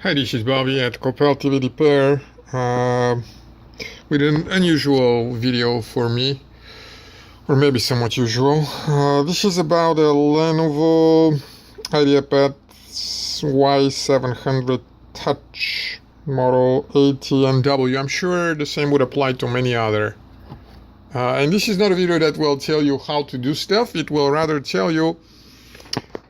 Hi, this is Bobby at Copel TV Repair with an unusual video for me, or maybe somewhat usual. This is about a Lenovo IdeaPad Y700 Touch model ATNW. I'm sure the same would apply to many other. And this is not a video that will tell you how to do stuff. It will rather tell you.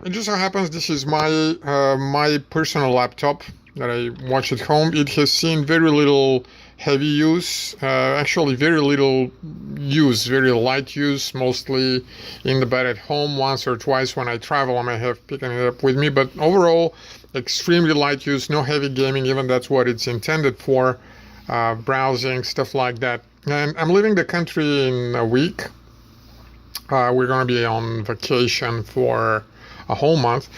It just so happens this is my personal laptop that I watch at home. It has seen very little heavy use, actually very little use, very light use, mostly in the bed at home. Once or twice when I travel I may have picked it up with me, but overall extremely light use, no heavy gaming, even that's what it's intended for, browsing, stuff like that. And I'm leaving the country in a week. We're going to be on vacation for a whole month.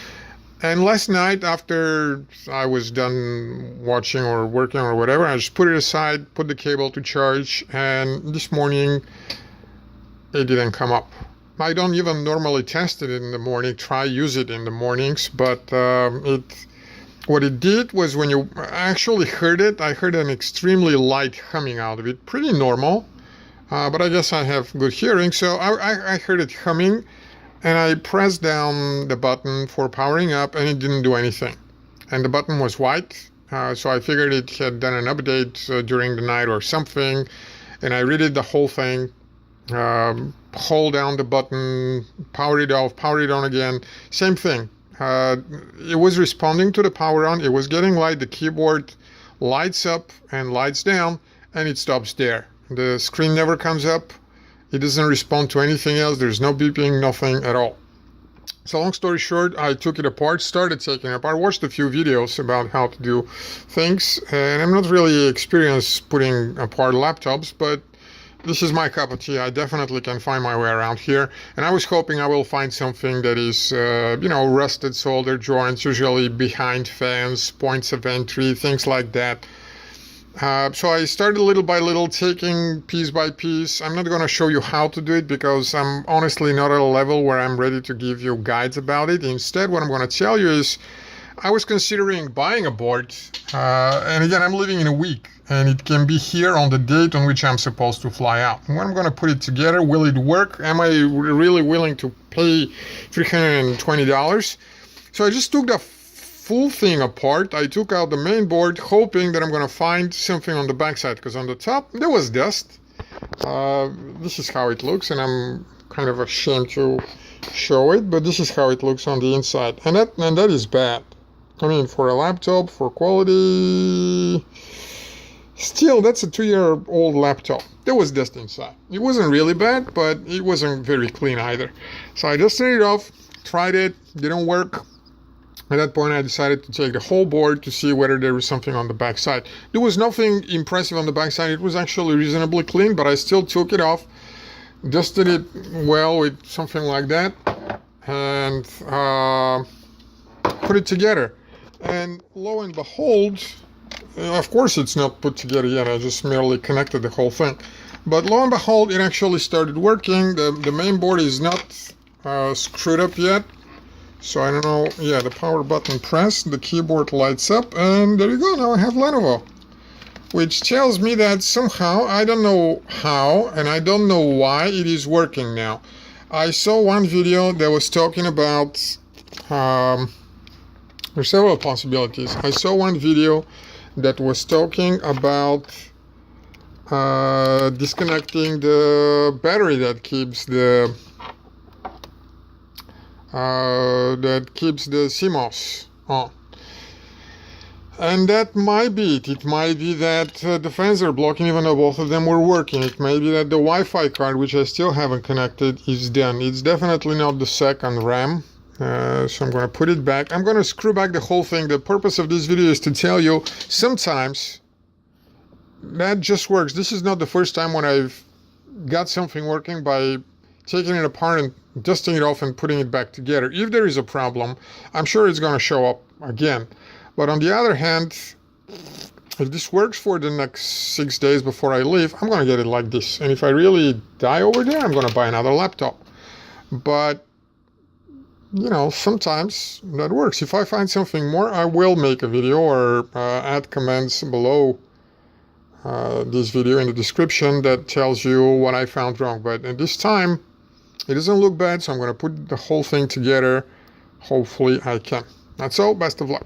And last night, after I was done watching or working or whatever, I just put it aside, put the cable to charge, and this morning it didn't come up. I don't even normally test it in the morning, use it in the mornings, but what it did was when you actually heard it, I heard an extremely light humming out of it, pretty normal, but I guess I have good hearing, so I heard it humming. And I pressed down the button for powering up and it didn't do anything. And the button was white, so I figured it had done an update during the night or something. And I redid the whole thing, hold down the button, power it off, power it on again, same thing. It was responding to the power on, it was getting light, the keyboard lights up and lights down, and it stops there. The screen never comes up. It doesn't respond to anything else. There's no beeping, nothing at all. So long story short, I took it apart, started taking it apart, watched a few videos about how to do things. And I'm not really experienced putting apart laptops, but this is my cup of tea. I definitely can find my way around here. And I was hoping I will find something that is, rusted solder joints, usually behind fans, points of entry, things like that. So I started little by little, taking piece by piece. I'm not going to show you how to do it because I'm honestly not at a level where I'm ready to give you guides about it. Instead, what I'm going to tell you is I was considering buying a board. And again, I'm leaving in a week and it can be here on the date on which I'm supposed to fly out. When I'm going to put it together, will it work? Am I really willing to pay $320? So I just took the full thing apart. I took out the main board hoping that I'm going to find something on the backside, because on the top there was dust. This is how it looks, and I'm kind of ashamed to show it, but this is how it looks on the inside, and that is bad. I mean, for a laptop, for quality, still that's a 2-year-old laptop. There was dust inside. It wasn't really bad, but it wasn't very clean either. So I dusted it off, tried it, didn't work. At that point, I decided to take the whole board to see whether there was something on the back side. There was nothing impressive on the back side. It was actually reasonably clean, but I still took it off, dusted it well with something like that, and put it together. And lo and behold, of course it's not put together yet. I just merely connected the whole thing. But lo and behold, it actually started working. The main board is not screwed up yet. So I don't know, yeah, the power button pressed, the keyboard lights up, and there you go, now I have Lenovo. Which tells me that somehow, I don't know how, and I don't know why it is working now. I saw one video that was talking about, there's several possibilities. I saw one video that was talking about disconnecting the battery that keeps the CMOS on. And that might be it. It might be that the fans are blocking even though both of them were working. It may be that the Wi-Fi card, which I still haven't connected, is done. It's definitely not the second RAM. So I'm going to put it back. I'm going to screw back the whole thing. The purpose of this video is to tell you sometimes that just works. This is not the first time when I've got something working by taking it apart and dusting it off and putting it back together. If there is a problem, I'm sure it's going to show up again. But on the other hand, if this works for the next 6 days before I leave, I'm going to get it like this. And if I really die over there, I'm going to buy another laptop. But you know, sometimes that works. If I find something more, I will make a video or add comments below this video in the description that tells you what I found wrong. But at this time, it doesn't look bad, so I'm going to put the whole thing together. Hopefully I can. That's all. Best of luck.